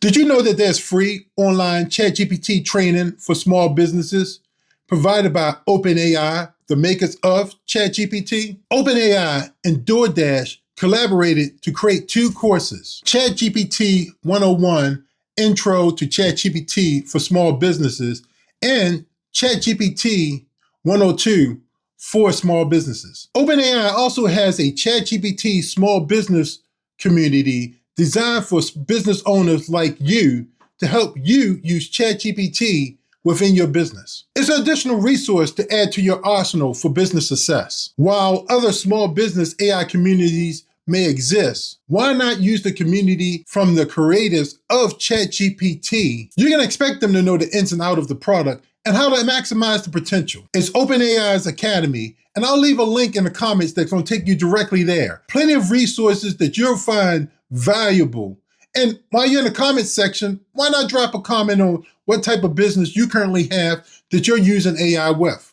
Did you know that there's free online ChatGPT training for small businesses provided by OpenAI, the makers of ChatGPT? OpenAI and DoorDash collaborated to create two courses, ChatGPT 101, Intro to ChatGPT for Small Businesses, and ChatGPT 102 for small businesses. OpenAI also has a ChatGPT small business community designed for business owners like you to help you use ChatGPT within your business. It's an additional resource to add to your arsenal for business success. While other small business AI communities may exist, why not use the community from the creators of ChatGPT? You can expect them to know the ins and outs of the product and how to maximize the potential. It's OpenAI's Academy, and I'll leave a link in the comments that's going to take you directly there. Plenty of resources that you'll find valuable. And while you're in the comments section, why not drop a comment on what type of business you currently have that you're using AI with?